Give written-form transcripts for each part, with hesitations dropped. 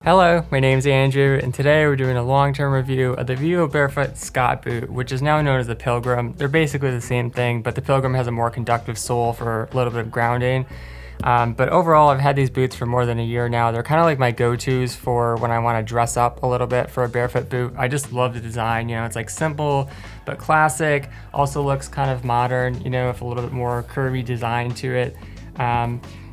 Hello, my name's Andrew, and today we're doing a long-term review of the Vivobarefoot Scott boot, which is now known as the Pilgram. They're basically the same thing, but the Pilgram has a more conductive sole for a little bit of grounding. But overall, I've had these boots for more than a year now. They're kind of like my go-tos for when I want to dress up a little bit for a barefoot boot. I just love the design, it's like simple but classic, also looks kind of modern, with a little bit more curvy design to it.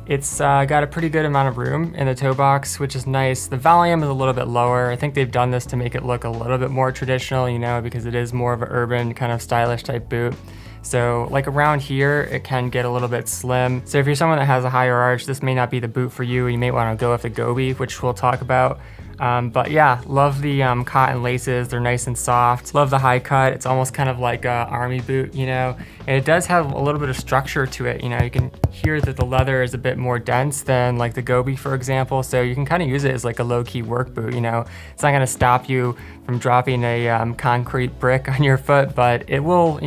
It's got a pretty good amount of room in the toe box, which is nice. The volume is a little bit lower. I think they've done this to make it look a little bit more traditional, because it is more of an urban kind of stylish type boot. So like around here, it can get a little bit slim. So if you're someone that has a higher arch, this may not be the boot for you. You may want to go with the Gobi, which we'll talk about. But yeah, love the cotton laces. They're nice and soft. Love the high cut. It's almost kind of like a army boot, and it does have a little bit of structure to it. You can hear that the leather is a bit more dense than like the Gobi, for example. So you can kind of use it as like a low-key work boot. It's not going to stop you from dropping a concrete brick on your foot, but it will,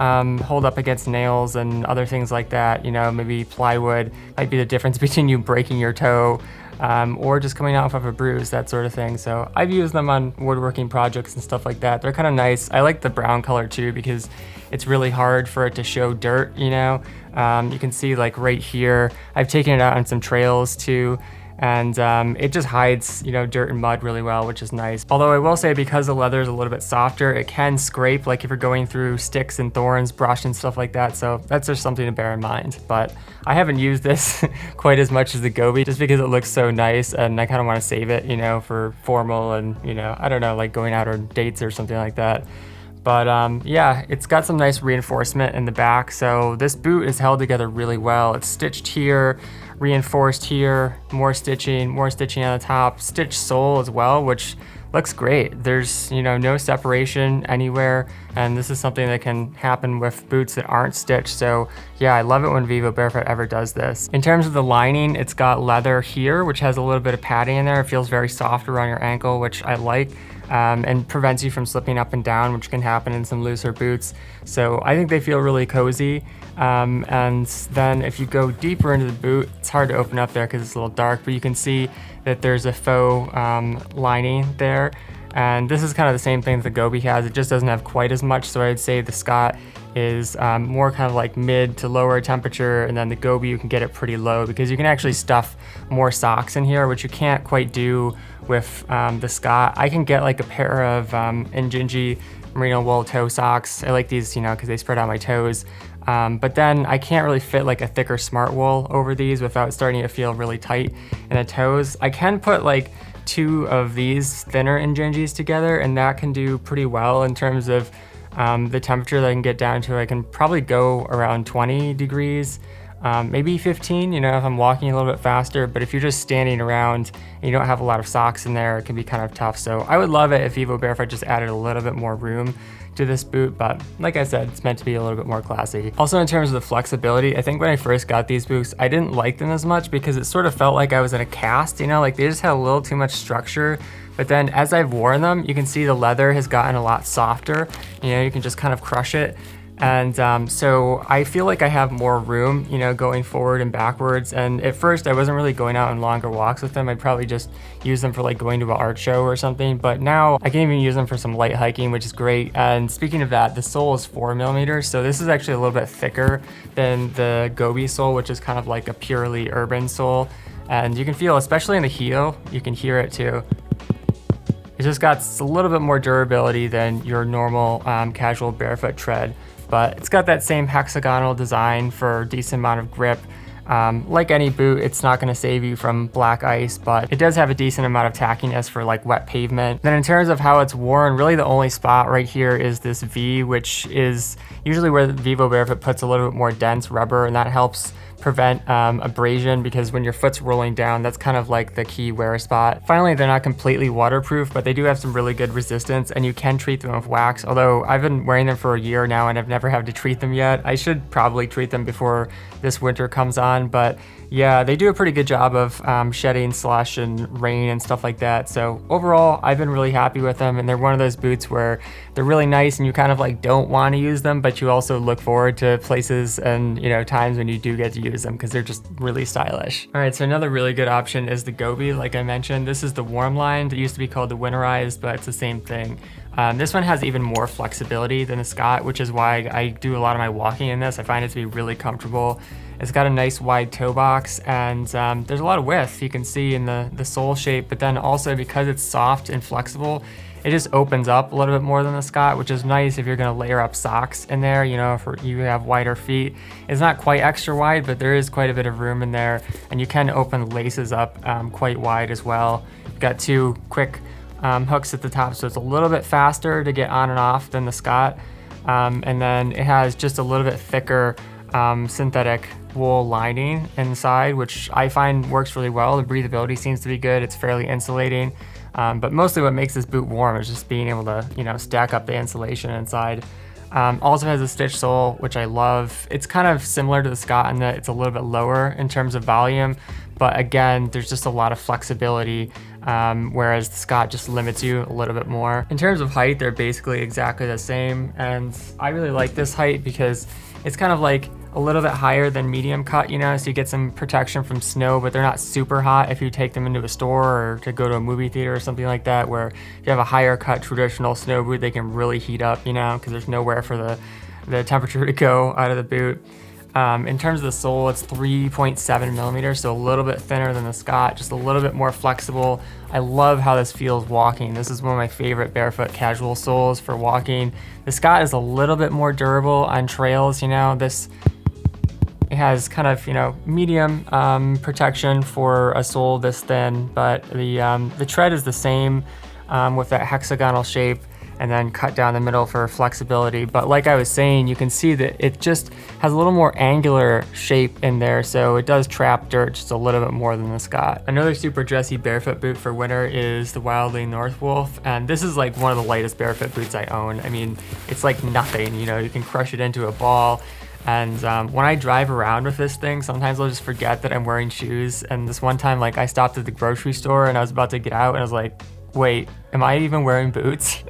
hold up against nails and other things like that. Maybe plywood might be the difference between you breaking your toe or just coming off of a bruise, that sort of thing. So I've used them on woodworking projects and stuff like that. They're kind of nice. I like the brown color too because it's really hard for it to show dirt, You can see like right here, I've taken it out on some trails too, and it just hides, dirt and mud really well, which is nice. Although I will say, because the leather is a little bit softer, it can scrape, like if you're going through sticks and thorns, brush and stuff like that. So that's just something to bear in mind. But I haven't used this quite as much as the Gobi just because it looks so nice, and I kind of want to save it, for formal and, I don't know, like going out on dates or something like that. But yeah, it's got some nice reinforcement in the back. So this boot is held together really well. It's stitched here, reinforced here, more stitching on the top, stitched sole as well, which looks great. There's, no separation anywhere. And this is something that can happen with boots that aren't stitched. So yeah, I love it when Vivobarefoot ever does this. In terms of the lining, it's got leather here, which has a little bit of padding in there. It feels very soft around your ankle, which I like. And prevents you from slipping up and down, which can happen in some looser boots. So I think they feel really cozy. And then if you go deeper into the boot, it's hard to open up there because it's a little dark, but you can see that there's a faux lining there. And this is kind of the same thing that the Gobi has. It just doesn't have quite as much. So I'd say the Scott is more kind of like mid to lower temperature, and then the Gobi, you can get it pretty low because you can actually stuff more socks in here, which you can't quite do with the Scott. I can get like a pair of Injinji merino wool toe socks. I like these, because they spread out my toes. But then I can't really fit like a thicker smart wool over these without starting to feel really tight in the toes. I can put like 2 of these thinner Injinjis together, and that can do pretty well in terms of the temperature that I can get down to. I can probably go around 20 degrees, maybe 15, if I'm walking a little bit faster. But if you're just standing around and you don't have a lot of socks in there, it can be kind of tough. So I would love it if Vivobarefoot just added a little bit more room to this boot, but like I said, it's meant to be a little bit more classy. Also, in terms of the flexibility, I think when I first got these boots, I didn't like them as much because it sort of felt like I was in a cast, like they just had a little too much structure. But then as I've worn them, you can see the leather has gotten a lot softer. You can just kind of crush it. And so I feel like I have more room, going forward and backwards. And at first I wasn't really going out on longer walks with them. I'd probably just use them for like going to an art show or something. But now I can even use them for some light hiking, which is great. And speaking of that, the sole is 4mm. So this is actually a little bit thicker than the Gobi sole, which is kind of like a purely urban sole. And you can feel, especially in the heel, you can hear it too. It's just got a little bit more durability than your normal casual barefoot tread. But it's got that same hexagonal design for a decent amount of grip. Like any boot, it's not going to save you from black ice, but it does have a decent amount of tackiness for like wet pavement. Then in terms of how it's worn, really the only spot right here is this V, which is usually where the Vivobarefoot puts a little bit more dense rubber, and that helps prevent abrasion, because when your foot's rolling down, that's kind of like the key wear spot. Finally, they're not completely waterproof, but they do have some really good resistance, and you can treat them with wax. Although I've been wearing them for a year now and I've never had to treat them yet. I should probably treat them before this winter comes on, but yeah, they do a pretty good job of shedding slush and rain and stuff like that. So overall, I've been really happy with them, and they're one of those boots where they're really nice and you kind of like don't want to use them, but you also look forward to places and times when you do get to use use them because they're just really stylish. All right, so another really good option is the Gobi, like I mentioned. This is the Warmlined. It used to be called the Winterized, but it's the same thing. This one has even more flexibility than the Scott, which is why I do a lot of my walking in this. I find it to be really comfortable. It's got a nice wide toe box, and there's a lot of width you can see in the sole shape, but then also because it's soft and flexible, it just opens up a little bit more than the Scott, which is nice if you're gonna layer up socks in there, you know, if you have wider feet. It's not quite extra wide, but there is quite a bit of room in there, and you can open the laces up quite wide as well. You've got two quick hooks at the top, so it's a little bit faster to get on and off than the Scott. And then it has just a little bit thicker synthetic wool lining inside, which I find works really well. The breathability seems to be good. It's fairly insulating. But mostly what makes this boot warm is just being able to, you know, stack up the insulation inside. Also has a stitch sole, which I love. It's kind of similar to the Scott in that it's a little bit lower in terms of volume, but again, there's just a lot of flexibility, whereas the Scott just limits you a little bit more. In terms of height, they're basically exactly the same, and I really like this height because it's kind of like a little bit higher than medium cut, you know, so you get some protection from snow, but they're not super hot if you take them into a store or to go to a movie theater or something like that, where if you have a higher cut traditional snow boot, they can really heat up, you know, because there's nowhere for the temperature to go out of the boot. In terms of the sole, it's 3.7 millimeters, so a little bit thinner than the Scott, just a little bit more flexible. I love how this feels walking. This is one of my favorite barefoot casual soles for walking. The Scott is a little bit more durable on trails, you know. It has kind of, you know, medium protection for a sole this thin, but the tread is the same with that hexagonal shape, and then cut down the middle for flexibility. But like I was saying, you can see that it just has a little more angular shape in there, so it does trap dirt just a little bit more than the Scott. Another super dressy barefoot boot for winter is the Wildling North Wolf, and this is like one of the lightest barefoot boots I own. I mean, it's like nothing, you know, you can crush it into a ball. And when I drive around with this thing, sometimes I'll just forget that I'm wearing shoes. And this one time, like, I stopped at the grocery store and I was about to get out and I was like, wait, am I even wearing boots?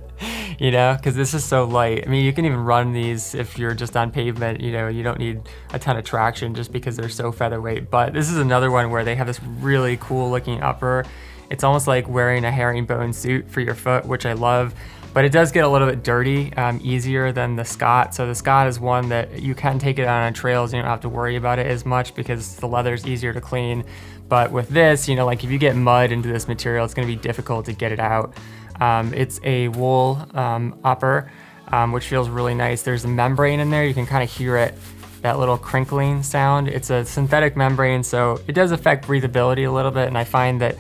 You know, because this is so light. I mean, you can even run these if you're just on pavement, you know, you don't need a ton of traction just because they're so featherweight. But this is another one where they have this really cool looking upper. It's almost like wearing a herringbone suit for your foot, which I love. But it does get a little bit dirty, easier than the Scott. So the Scott is one that you can take it on trails and you don't have to worry about it as much because the leather is easier to clean. But with this, you know, like if you get mud into this material, it's gonna be difficult to get it out. It's a wool upper, which feels really nice. There's a membrane in there. You can kind of hear it, that little crinkling sound. It's a synthetic membrane, so it does affect breathability a little bit, and I find that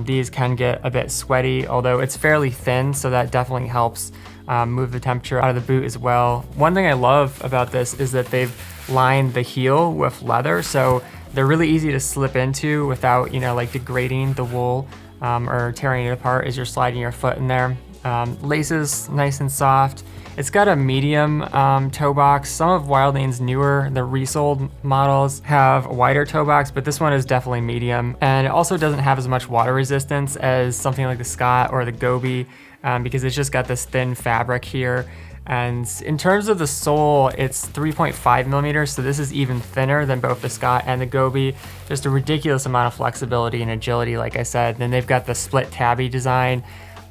these can get a bit sweaty, although it's fairly thin, so that definitely helps move the temperature out of the boot as well. One thing I love about this is that they've lined the heel with leather, so they're really easy to slip into without, you know, like degrading the wool or tearing it apart as you're sliding your foot in there. Laces nice and soft. It's got a medium toe box. Some of Wildling's newer, the resold models have a wider toe box, but this one is definitely medium. And it also doesn't have as much water resistance as something like the Scott or the Gobi because it's just got this thin fabric here. And in terms of the sole, it's 3.5 millimeters, so this is even thinner than both the Scott and the Gobi. Just a ridiculous amount of flexibility and agility, like I said. Then they've got the split tabby design.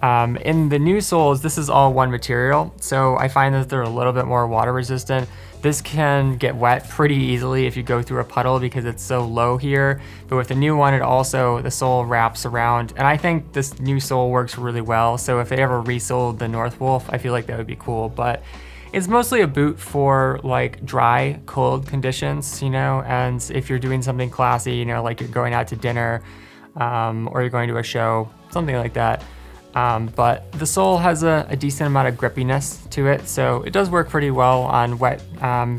In the new soles, this is all one material, so I find that they're a little bit more water resistant. This can get wet pretty easily if you go through a puddle because it's so low here, but with the new one, the sole wraps around, and I think this new sole works really well, so if they ever resold the North Wolf, I feel like that would be cool, but it's mostly a boot for like dry, cold conditions, you know, and if you're doing something classy, you know, like you're going out to dinner or you're going to a show, something like that. But the sole has a decent amount of grippiness to it, so it does work pretty well on wet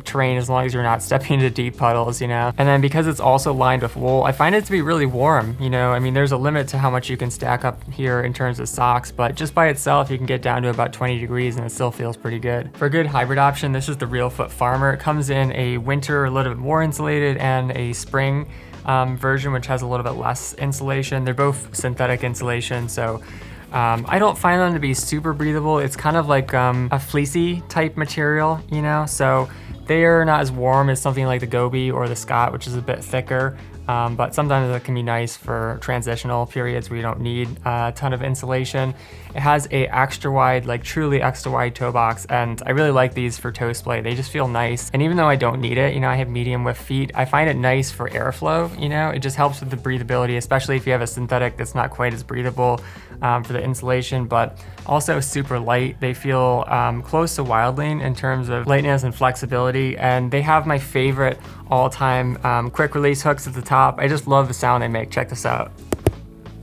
terrain as long as you're not stepping into deep puddles, you know. And then because it's also lined with wool, I find it to be really warm, you know. I mean, there's a limit to how much you can stack up here in terms of socks, but just by itself, you can get down to about 20 degrees and it still feels pretty good. For a good hybrid option, this is the Realfoot Farmer. It comes in a winter, a little bit more insulated, and a spring version, which has a little bit less insulation. They're both synthetic insulation, so I don't find them to be super breathable. It's kind of like a fleecy type material, you know, so They are not as warm as something like the Gobi or the Scott, which is a bit thicker. But sometimes that can be nice for transitional periods where you don't need a ton of insulation. It has a extra wide, like truly extra wide toe box, and I really like these for toe splay. They just feel nice. And even though I don't need it, you know, I have medium width feet, I find it nice for airflow, you know, it just helps with the breathability, especially if you have a synthetic that's not quite as breathable for the insulation, but also super light. They feel close to Wildling in terms of lightness and flexibility, and they have my favorite all-time quick release hooks at the top. I just love the sound they make. Check this out.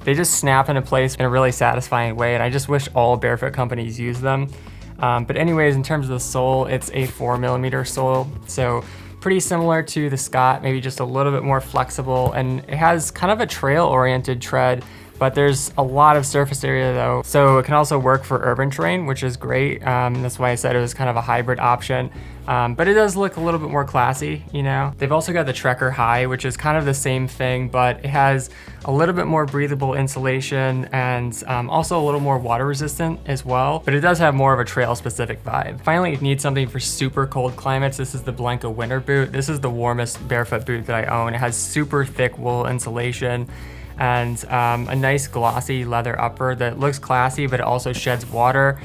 They just snap into place in a really satisfying way, and I just wish all Barefoot companies use them. But anyways, in terms of the sole, it's a 4mm sole, so pretty similar to the Scott, maybe just a little bit more flexible, and it has kind of a trail-oriented tread, but there's a lot of surface area though. So it can also work for urban terrain, which is great. That's why I said it was kind of a hybrid option. But it does look a little bit more classy, you know? They've also got the Trekker High, which is kind of the same thing, but it has a little bit more breathable insulation and also a little more water resistant as well. But it does have more of a trail specific vibe. Finally, if you need something for super cold climates, this is the Lenka winter boot. This is the warmest Barefoot boot that I own. It has super thick wool insulation and a nice glossy leather upper that looks classy, but it also sheds water.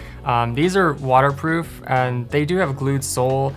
These are waterproof, and they do have a glued sole,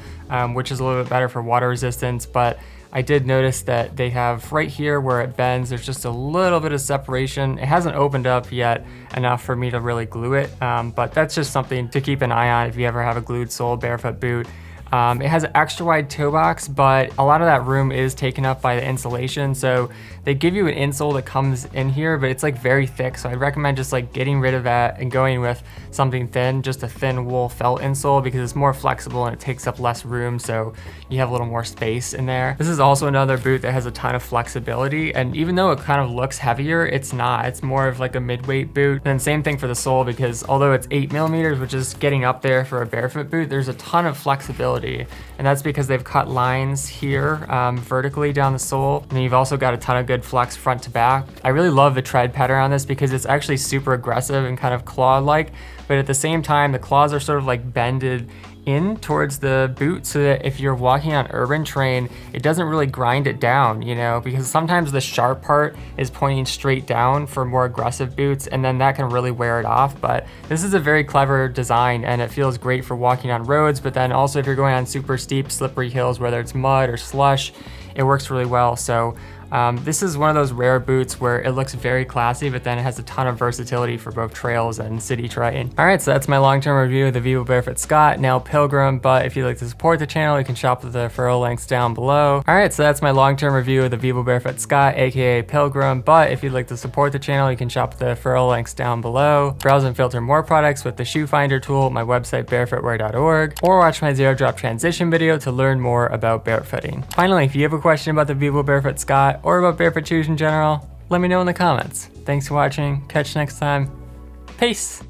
which is a little bit better for water resistance, but I did notice that they have right here where it bends, there's just a little bit of separation. It hasn't opened up yet enough for me to really glue it, but that's just something to keep an eye on if you ever have a glued sole Barefoot boot. It has an extra wide toe box, but a lot of that room is taken up by the insulation. So they give you an insole that comes in here, but it's like very thick. So I'd recommend just like getting rid of that and going with something thin, just a thin wool felt insole, because it's more flexible and it takes up less room. So you have a little more space in there. This is also another boot that has a ton of flexibility. And even though it kind of looks heavier, it's not. It's more of like a mid-weight boot. And then same thing for the sole, because although it's 8mm, which is getting up there for a Barefoot boot, there's a ton of flexibility. And that's because they've cut lines here vertically down the sole. And you've also got a ton of good flex front to back. I really love the tread pattern on this because it's actually super aggressive and kind of claw-like, but at the same time, the claws are sort of like bended in towards the boot so that if you're walking on urban terrain, it doesn't really grind it down, you know, because sometimes the sharp part is pointing straight down for more aggressive boots, and then that can really wear it off. But this is a very clever design, and it feels great for walking on roads, but then also if you're going on super steep, slippery hills, whether it's mud or slush, it works really well. So this is one of those rare boots where it looks very classy, but then it has a ton of versatility for both trails and city terrain. All right, so that's my long-term review of the Vivobarefoot Scott, now Pilgram, but if you'd like to support the channel, you can shop with the referral links down below. All right, so that's my long-term review of the Vivobarefoot Scott, AKA Pilgram, but if you'd like to support the channel, you can shop with the referral links down below. Browse and filter more products with the shoe finder tool at my website, barefootwear.org, or watch my zero drop transition video to learn more about barefooting. Finally, if you have a question about the Vivobarefoot Scott, or about barefoot shoes in general, let me know in the comments. Thanks for watching. Catch you next time. Peace.